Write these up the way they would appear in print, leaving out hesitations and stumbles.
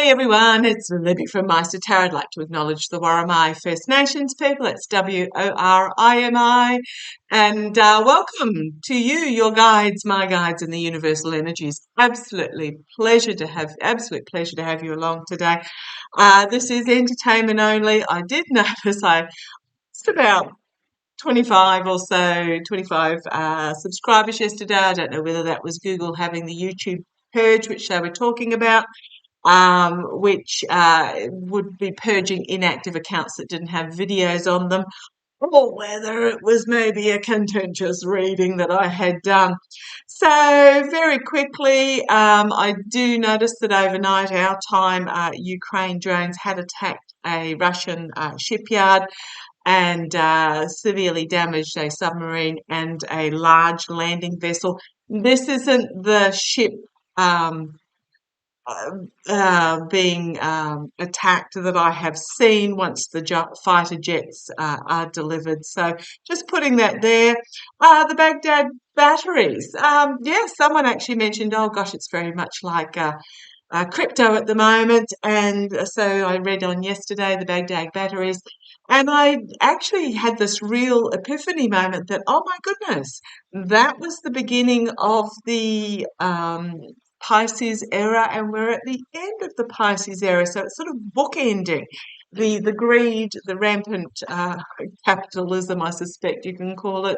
Hey everyone, it's Libby from Meister Tarot. I'd like to acknowledge the Worimi First Nations people. It's WORIMI. And welcome to you, your guides, my guides, and the universal energies. Absolute pleasure to have you along today. This is entertainment only. I did notice I just about 25 or so, 25 subscribers yesterday. I don't know whether that was Google having the YouTube purge, which they were talking about, which would be purging inactive accounts that didn't have videos on them, or whether it was maybe a contentious reading that I had done. So very quickly, I do notice that overnight our time, Ukraine drones had attacked a Russian shipyard and severely damaged a submarine and a large landing vessel. This isn't the ship being attacked that I have seen once the fighter jets are delivered. So just putting that there. The Baghdad batteries. Yes, someone actually mentioned, oh gosh, it's very much like crypto at the moment. And so I read on yesterday the Baghdad batteries. And I actually had this real epiphany moment that, oh my goodness, that was the beginning of the Pisces era, and we're at the end of the Pisces era, so it's sort of bookending the greed, the rampant capitalism, I suspect you can call it,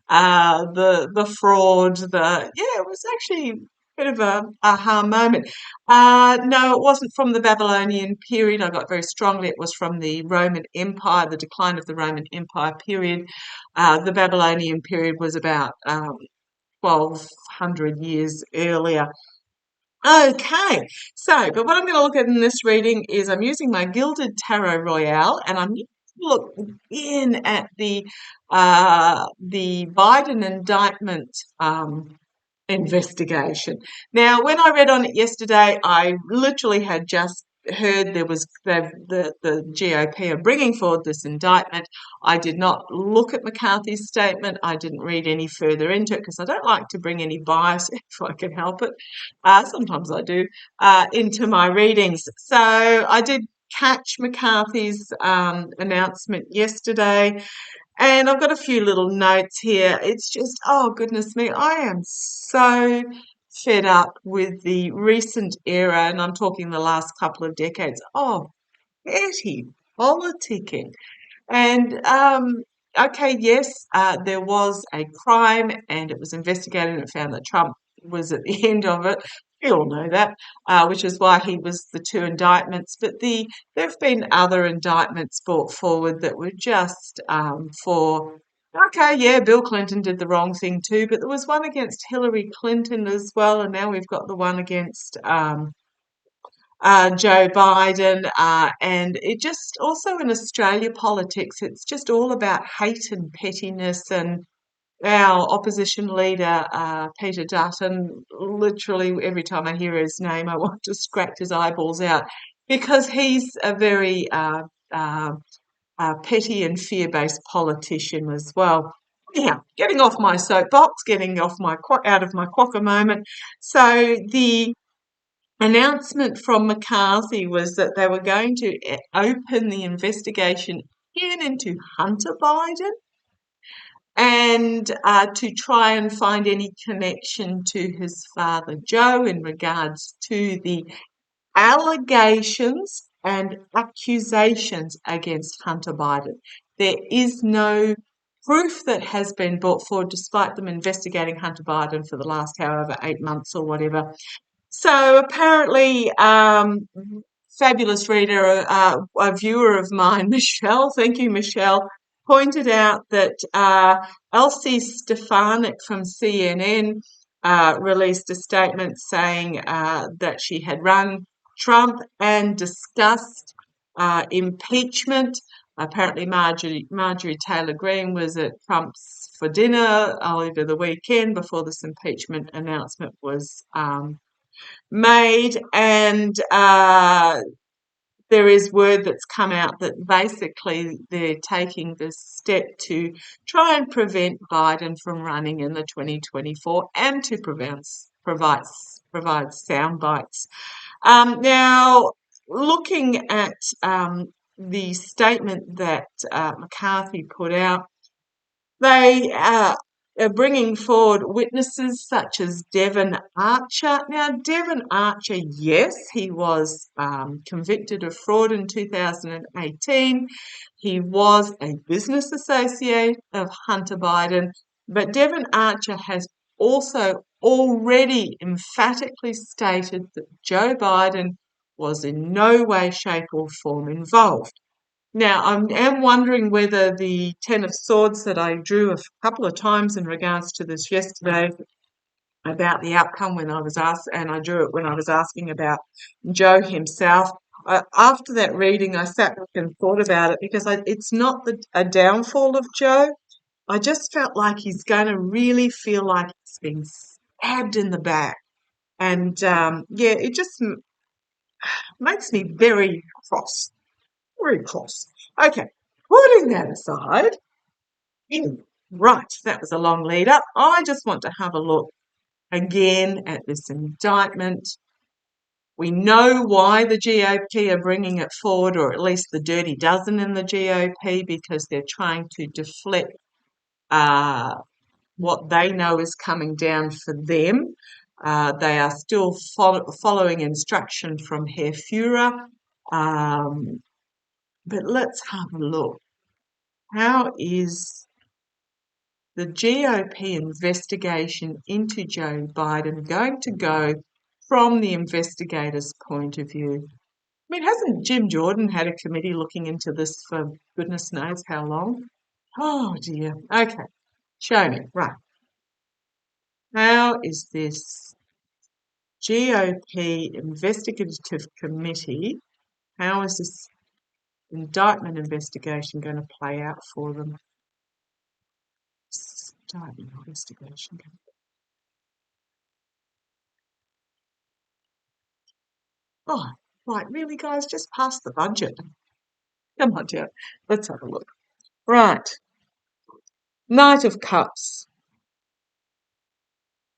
the fraud, it was actually a bit of a aha moment. No, it wasn't from the Babylonian period. I got very strongly it was from the Roman Empire, the decline of the Roman Empire period. The Babylonian period was about 1200 years earlier. Okay, so, but what I'm going to look at in this reading is I'm using my Gilded Tarot Royale, and I'm going to look in at the Biden indictment investigation. Now, when I read on it yesterday, I literally had just heard there was the GOP are bringing forward this indictment. I did not look at McCarthy's statement. I didn't read any further into it because I don't like to bring any bias, if I can help it. Sometimes I do, into my readings. So I did catch McCarthy's announcement yesterday. And I've got a few little notes here. It's just, oh goodness me, I am so fed up with the recent era, and I'm talking the last couple of decades, of petty politicking. And okay, yes, there was a crime and it was investigated and it found that Trump was at the end of it. We all know that, which is why he was the two indictments. But there have been other indictments brought forward that were just okay, yeah, Bill Clinton did the wrong thing too, but there was one against Hillary Clinton as well, and now we've got the one against Joe Biden, and it just also in Australia politics, it's just all about hate and pettiness. And our opposition leader, Peter Dutton, literally every time I hear his name, I want to scratch his eyeballs out because he's a very petty and fear-based politician as well. Anyhow, getting off my soapbox, getting off out of my quokka moment. So the announcement from McCarthy was that they were going to open the investigation into Hunter Biden and to try and find any connection to his father Joe in regards to the allegations and accusations against Hunter Biden. There is no proof that has been brought forward despite them investigating Hunter Biden for the last however 8 months or whatever. So apparently, fabulous reader, a viewer of mine, Michelle, thank you, Michelle, pointed out that Elsie Stefanik from CNN released a statement saying that she had rung Trump and discussed impeachment. Apparently, Marjorie Taylor Greene was at Trump's for dinner over the weekend before this impeachment announcement was made, and there is word that's come out that basically they're taking this step to try and prevent Biden from running in the 2024 and to provide sound bites. Now, looking at the statement that McCarthy put out, they are bringing forward witnesses such as Devon Archer. Now, Devon Archer, yes, he was convicted of fraud in 2018. He was a business associate of Hunter Biden, but Devon Archer has also already emphatically stated that Joe Biden was in no way, shape, or form involved. Now, I am wondering whether the Ten of Swords that I drew a couple of times in regards to this yesterday about the outcome when I was asked, and I drew it when I was asking about Joe himself. After that reading, I sat back and thought about it because it's not a downfall of Joe. I just felt like he's going to really feel like he's been stabbed in the back. And yeah, it just makes me very cross. Very cross. Okay, putting that aside, right, that was a long lead up. I just want to have a look again at this indictment. We know why the GOP are bringing it forward, or at least the dirty dozen in the GOP, because they're trying to deflect what they know is coming down for them. They are still following instruction from Herr Führer. But let's have a look. How is the GOP investigation into Joe Biden going to go from the investigators' point of view? I mean, hasn't Jim Jordan had a committee looking into this for goodness knows how long? Oh dear. Okay, show me. Right. How is this GOP investigative committee, how is this indictment investigation going to play out for them? Indictment investigation. Oh, right, really, guys, just pass the budget. Come on, dear. Let's have a look. Right. Knight of Cups.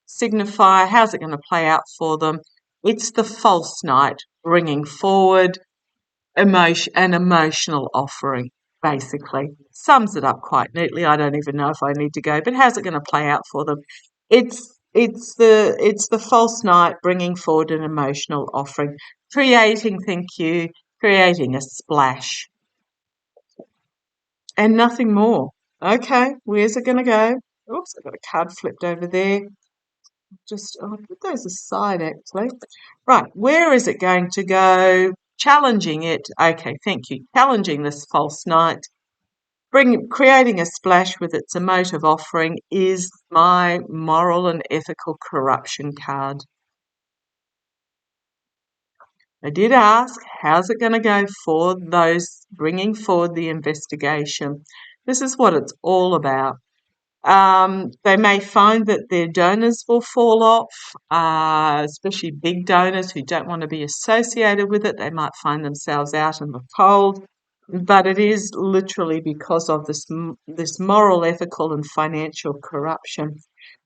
Signify, how's it going to play out for them? It's the false knight bringing forward an emotional offering, basically. Sums it up quite neatly. I don't even know if I need to go, but how's it going to play out for them? It's the false knight bringing forward an emotional offering, creating a splash, and nothing more. Okay, where's it going to go? Oops, I've got a card flipped over there. I'll put those aside actually. Right, where is it going to go? Challenging it. Okay, thank you. Challenging this false knight. Creating a splash with its emotive offering is my moral and ethical corruption card. I did ask, how's it going to go for those bringing forward the investigation? This is what it's all about. They may find that their donors will fall off, especially big donors who don't want to be associated with it. They might find themselves out in the cold, but it is literally because of this moral, ethical, and financial corruption.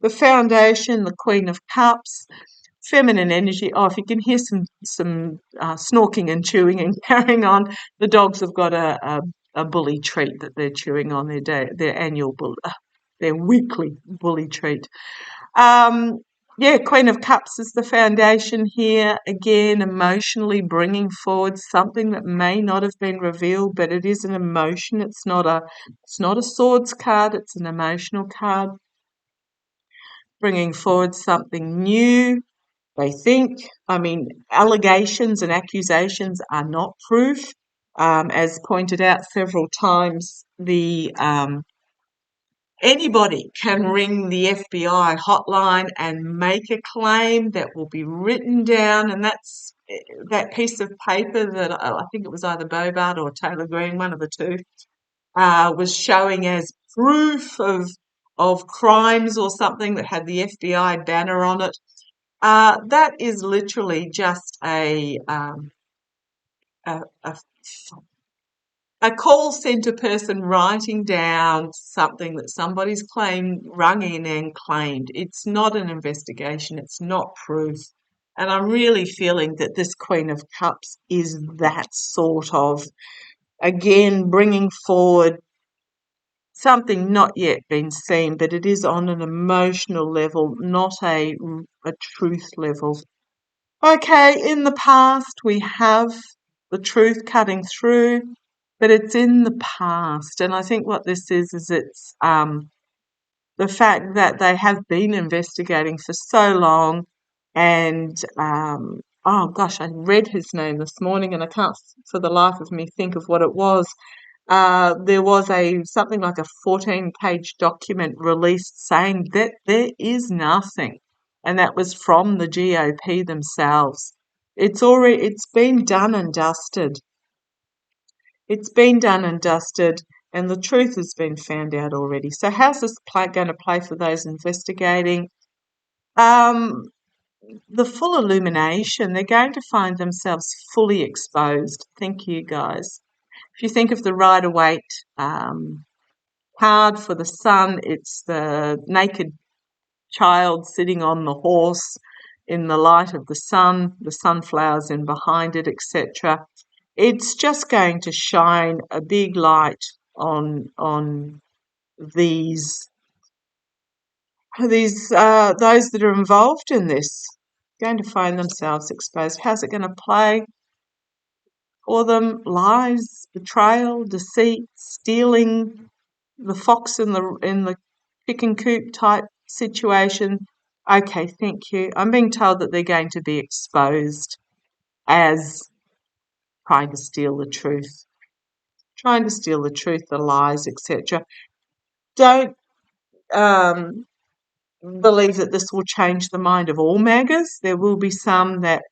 The Foundation, the Queen of Cups, feminine energy. Oh, if you can hear some snorking and chewing and carrying on, the dogs have got a bully treat that they're chewing on their weekly bully treat. Yeah, Queen of Cups is the foundation here. Again, emotionally bringing forward something that may not have been revealed, but it is an emotion. It's not a swords card. It's an emotional card. Bringing forward something new. They think, I mean, allegations and accusations are not proof. As pointed out several times, anybody can ring the FBI hotline and make a claim that will be written down, and that's that piece of paper that I think it was either Bobart or Taylor Green, one of the two, was showing as proof of crimes or something that had the FBI banner on it. That is literally just a call centre person writing down something that somebody's rung in and claimed. It's not an investigation. It's not proof. And I'm really feeling that this Queen of Cups is that sort of, again, bringing forward something not yet been seen, but it is on an emotional level, not a truth level. Okay, in the past we have the truth cutting through, but it's in the past. And I think what this is it's the fact that they have been investigating for so long. And oh gosh, I read his name this morning and I can't for the life of me think of what it was. There was something like a 14-page document released saying that there is nothing, and that was from the GOP themselves. It's been done and dusted. It's been done and dusted, and the truth has been found out already. So how's this going to play for those investigating? Um, the full illumination, they're going to find themselves fully exposed. Thank you, guys. If you think of the Rider-Waite card for the sun, it's the naked child sitting on the horse in the light of the sunflowers in behind it, etc. It's just going to shine a big light on these those that are involved in this, going to find themselves exposed. How's it going to play for them? Lies, betrayal, deceit, stealing, the fox in the chicken coop type situation. Okay, thank you. I'm being told that they're going to be exposed as trying to steal the truth, the lies, etc. Don't believe that this will change the mind of all MAGAs. There will be some that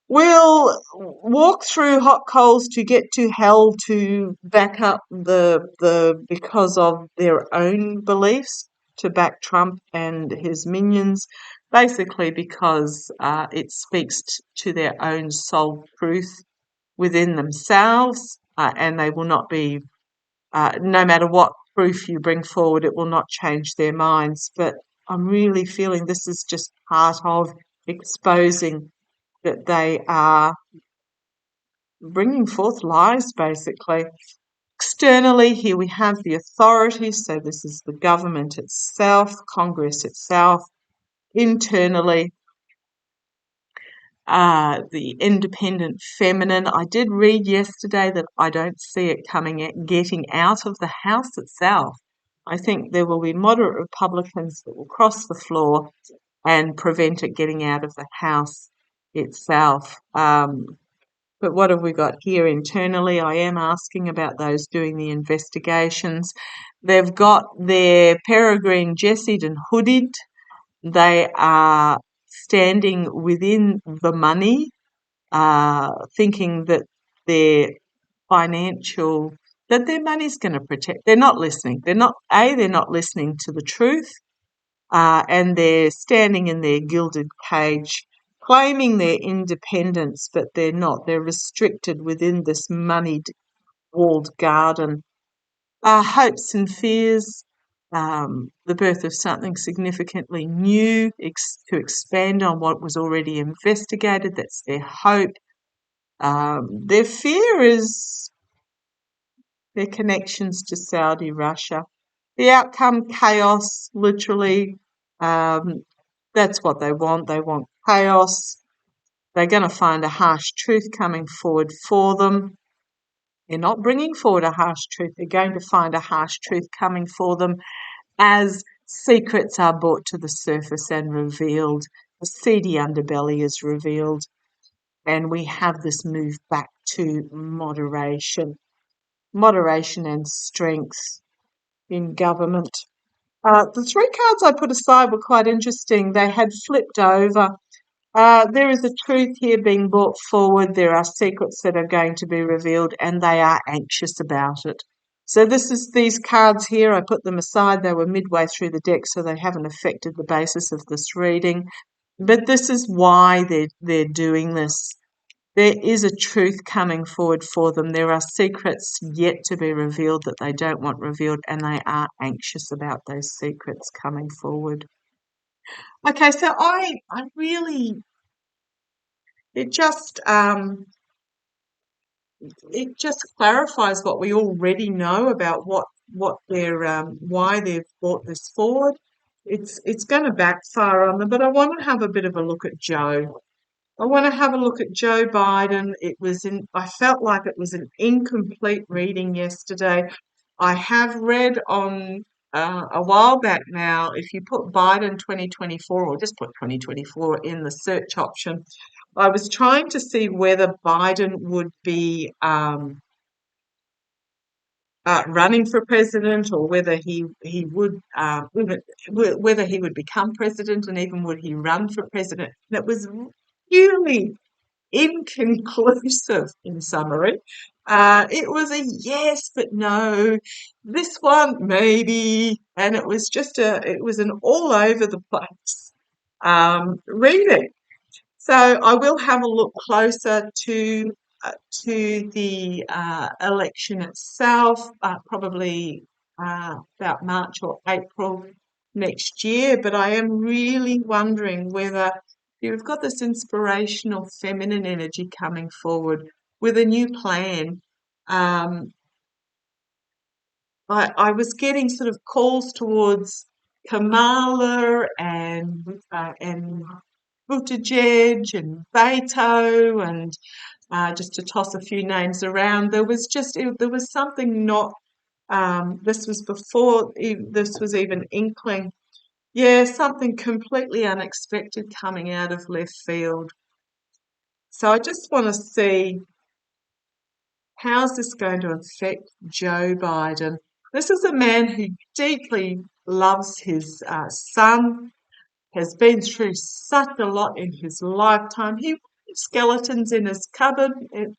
will walk through hot coals to get to hell to back up the because of their own beliefs, to back Trump and his minions, basically because it speaks to their own soul truth within themselves, and they will not be, no matter what proof you bring forward, it will not change their minds. But I'm really feeling this is just part of exposing that they are bringing forth lies, basically. Externally, here we have the authorities, so this is the government itself, Congress itself. Internally, the independent feminine. I did read yesterday that I don't see it getting out of the House itself. I think there will be moderate Republicans that will cross the floor and prevent it getting out of the House itself. But what have we got here internally? I am asking about those doing the investigations. They've got their peregrine jessied and hooded. They are standing within the money, thinking that their that their money's going to protect. They're not listening. They're not listening to the truth, and they're standing in their gilded cage, claiming their independence, but they're not. They're restricted within this moneyed walled garden. Hopes and fears, the birth of something significantly new to expand on what was already investigated. That's their hope. Their fear is their connections to Saudi, Russia. The outcome, chaos, literally. That's what they want. They want chaos. They're going to find a harsh truth coming forward for them. They're not bringing forward a harsh truth. They're going to find a harsh truth coming for them as secrets are brought to the surface and revealed. The seedy underbelly is revealed. And we have this move back to moderation and strength in government. The three cards I put aside were quite interesting. They had flipped over. There is a truth here being brought forward. There are secrets that are going to be revealed, and they are anxious about it. So these cards here, I put them aside. They were midway through the deck, so they haven't affected the basis of this reading. But this is why they're doing this. There is a truth coming forward for them. There are secrets yet to be revealed that they don't want revealed, and they are anxious about those secrets coming forward. Okay, so I really it just it just clarifies what we already know about what they're why they've brought this forward. It's going to backfire on them, but I want to have a bit of a look at Joe. I want to have a look at Joe Biden. I felt like it was an incomplete reading yesterday. I have read on a while back now, if you put Biden 2024 or just put 2024 in the search option, I was trying to see whether Biden would be running for president or whether he would whether he would become president and even would he run for president. And it was really inconclusive in summary. It was a yes, but no. This one, maybe. And it was an all over the place reading. So I will have a look closer to the election itself, probably about March or April next year. But I am really wondering whether you've got this inspirational feminine energy coming forward with a new plan. Um, I was getting sort of calls towards Kamala and Buttigieg and Beto and just to toss a few names around. There was something not. This was before this was even inkling. Yeah, something completely unexpected coming out of left field. So I just want to see how's this going to affect Joe Biden. This is a man who deeply loves his son, has been through such a lot in his lifetime. He skeletons in his cupboard,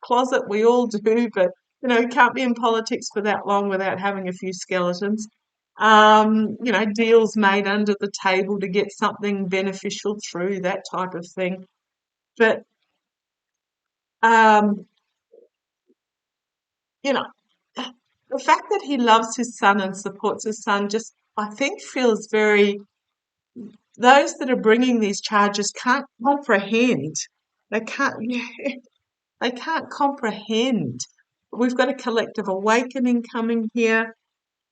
closet. We all do, but you can't be in politics for that long without having a few skeletons. Deals made under the table to get something beneficial through, that type of thing. But um, you know, the fact that he loves his son and supports his son just, I think, feels very. Those that are bringing these charges can't comprehend. They can't. They can't comprehend. We've got a collective awakening coming here.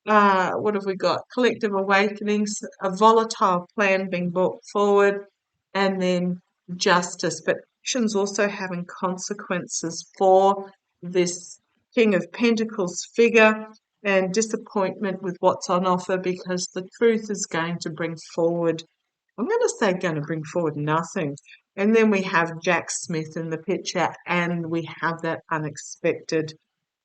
What have we got? Collective awakenings, a volatile plan being brought forward, and then justice. But actions also having consequences for this King of Pentacles figure and disappointment with what's on offer because the truth is going to bring forward, I'm going to say going to bring forward nothing. And then we have Jack Smith in the picture, and we have that unexpected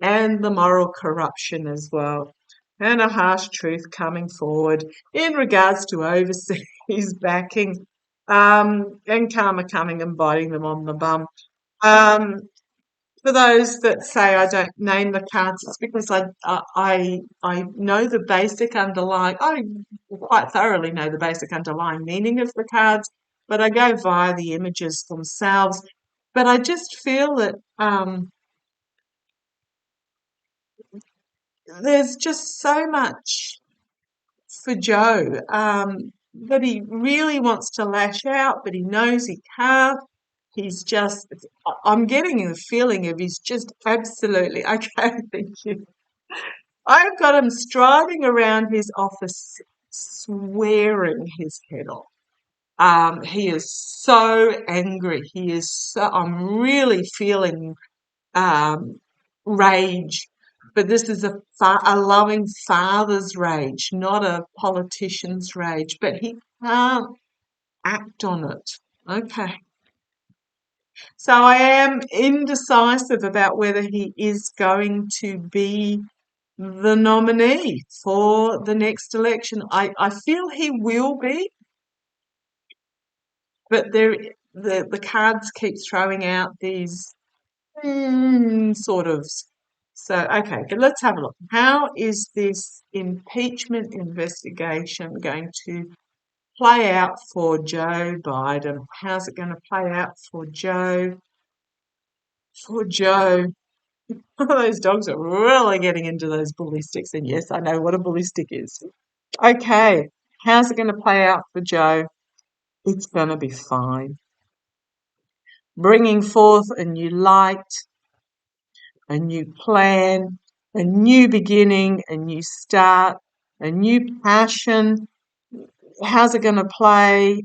and the moral corruption as well. And a harsh truth coming forward in regards to overseas backing and karma coming and biting them on the bum. Um, for those that say I don't name the cards, it's because I know the basic underlying. I quite thoroughly know the basic underlying meaning of the cards, but I go via the images themselves. But I just feel that there's just so much for Joe that he really wants to lash out, but he knows he can't. He's just, I'm getting the feeling of he's just absolutely, okay, thank you. I've got him striding around his office, swearing his head off. He is so angry. I'm really feeling um, rage, but this is a loving father's rage, not a politician's rage, but he can't act on it. Okay. So I am indecisive about whether he is going to be the nominee for the next election. I feel he will be, but the cards keep throwing out these sort of. So, okay, let's have a look. How is this impeachment investigation going to play out for Joe Biden? How's it going to play out for Joe? For Joe. Those dogs are really getting into those ballistics, and yes, I know what a ballistic is. Okay, how's it going to play out for Joe? It's going to be fine. Bringing forth a new light, a new plan, a new beginning, a new start, a new passion. How's it going to play?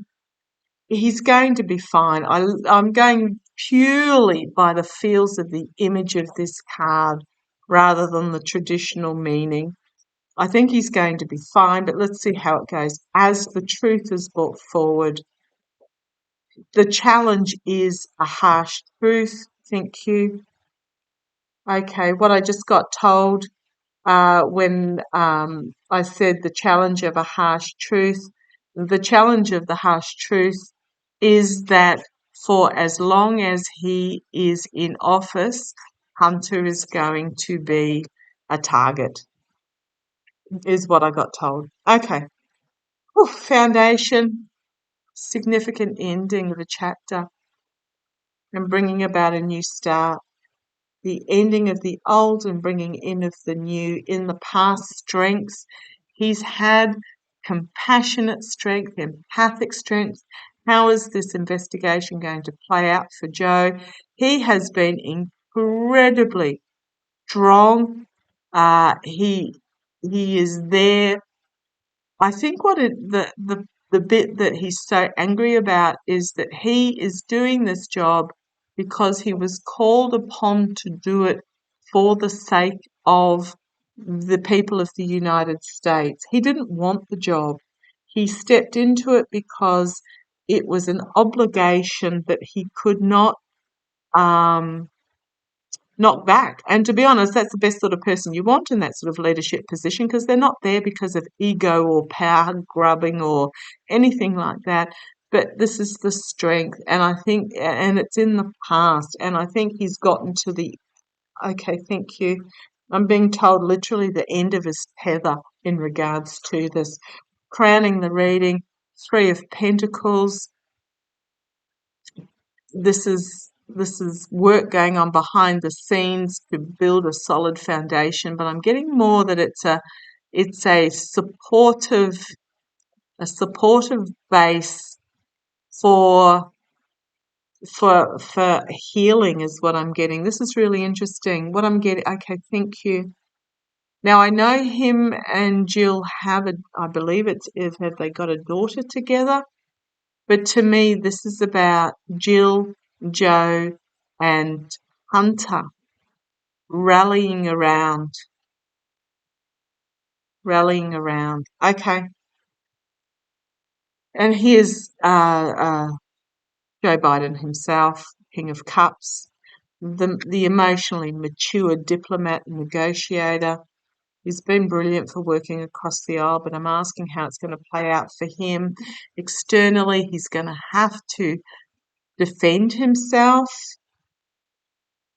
He's going to be fine. I'm going purely by the feels of the image of this card rather than the traditional meaning. I think he's going to be fine, but let's see how it goes. As the truth is brought forward, the challenge is a harsh truth. Thank you. Okay, what I just got told when I said the challenge of a harsh truth. The challenge of the harsh truth is that for as long as he is in office, Hunter is going to be a target, is what I got told. Okay. Whew, foundation, significant ending of a chapter and bringing about a new start. The ending of the old and bringing in of the new. In the past strengths, he's had compassionate strength, empathic strength. How is this investigation going to play out for Joe? He has been incredibly strong. He is there. I think the bit that he's so angry about is that he is doing this job because he was called upon to do it for the sake of the people of the United States. He didn't want the job. He stepped into it because it was an obligation that he could not um, knock back. And to be honest, that's the best sort of person you want in that sort of leadership position because they're not there because of ego or power grubbing or anything like that. But this is the strength, and I think, and it's in the past, and I think he's gotten to the, okay, thank you. I'm being told literally the end of his tether in regards to this. Crowning the reading, Three of Pentacles. This is work going on behind the scenes to build a solid foundation, but I'm getting more that it's a supportive base for healing is what I'm getting. This is really interesting. What I'm getting, okay, thank you. Now I know him and Jill have I believe have they got a daughter together? But to me, this is about Jill, Joe, and Hunter rallying around. Okay. And here's Joe Biden himself, King of Cups, the emotionally mature diplomat and negotiator. He's been brilliant for working across the aisle, but I'm asking how it's going to play out for him. Externally, he's going to have to defend himself.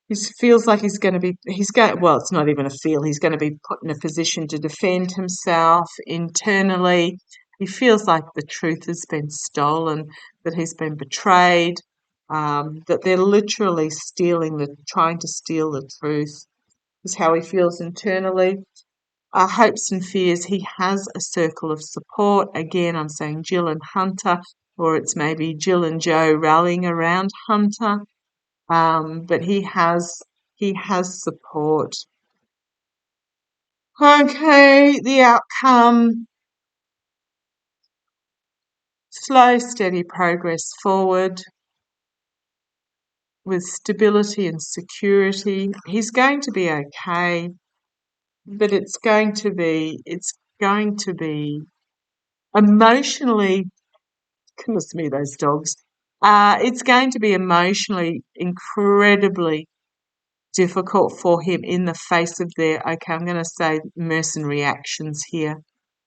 He feels like well, it's not even a feel, he's going to be put in a position to defend himself internally. He feels like the truth has been stolen, that he's been betrayed, that they're literally trying to steal the truth, is how he feels internally. Hopes and fears, he has a circle of support. Again, I'm saying Jill and Hunter, or it's maybe Jill and Joe rallying around Hunter. But he has support. Okay, the outcome, slow, steady progress forward with stability and security. He's going to be okay, but it's going to be emotionally, goodness me, those dogs. It's going to be emotionally incredibly difficult for him in the face of okay, I'm going to say mercenary actions here.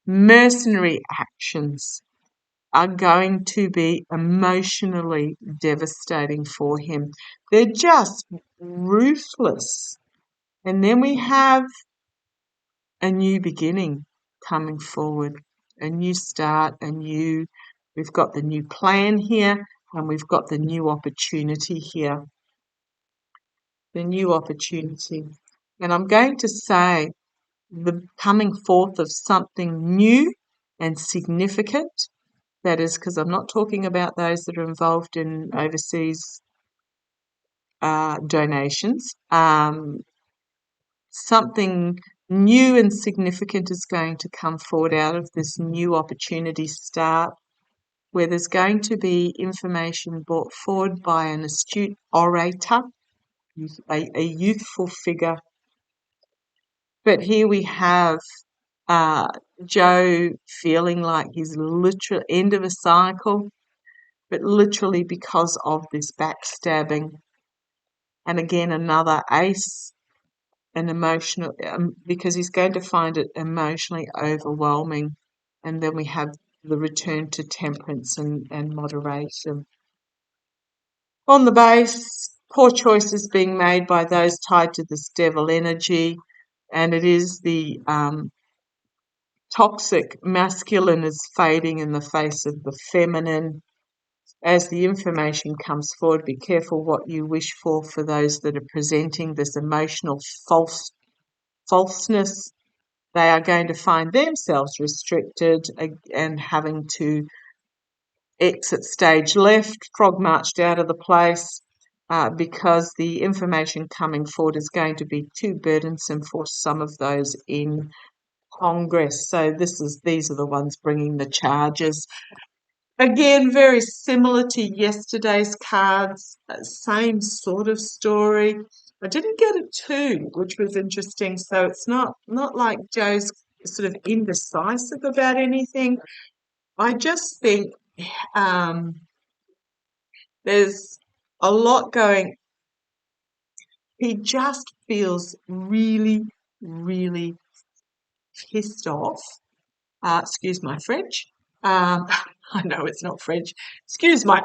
Mercenary actions are going to be emotionally devastating for him. They're just ruthless. And then we have a new beginning coming forward, a new start, we've got the new plan here, and we've got the new opportunity here. The new opportunity. And I'm going to say the coming forth of something new and significant That is because I'm not talking about those that are involved in overseas donations. Something new and significant is going to come forward out of this new opportunity start, where there's going to be information brought forward by an astute orator, a youthful figure. But here we have Joe feeling like he's literally end of a cycle, but literally because of this backstabbing. And again, another ace, an emotional, because he's going to find it emotionally overwhelming. And then we have the return to temperance and moderation. On the base, poor choices being made by those tied to this devil energy, and it is the toxic masculine is fading in the face of the feminine. As the information comes forward, be careful what you wish for those that are presenting this emotional falseness. They are going to find themselves restricted and having to exit stage left, frog marched out of the place, because the information coming forward is going to be too burdensome for some of those in Congress. So these are the ones bringing the charges. Again, very similar to yesterday's cards, same sort of story. I didn't get a 2, which was interesting. So it's not like Joe's sort of indecisive about anything. I just think there's a lot going. He just feels really, really pissed off. Excuse my French. I know it's not French. Excuse my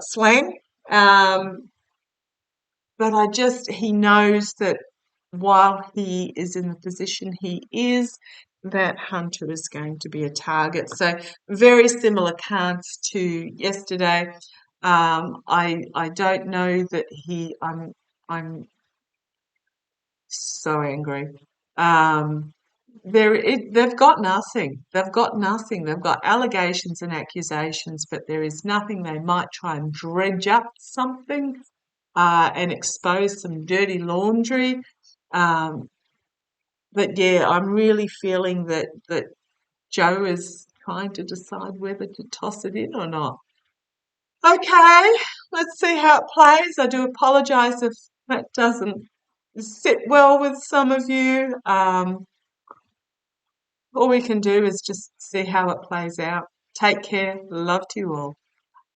slang. But he knows that while he is in the position he is, that Hunter is going to be a target. So very similar cards to yesterday. I don't know that I'm so angry. They've got nothing. They've got nothing. They've got allegations and accusations, but there is nothing. They might try and dredge up something and expose some dirty laundry. But yeah, I'm really feeling that Joe is trying to decide whether to toss it in or not. Okay, let's see how it plays. I do apologise if that doesn't sit well with some of you. All we can do is just see how it plays out. Take care. Love to you all.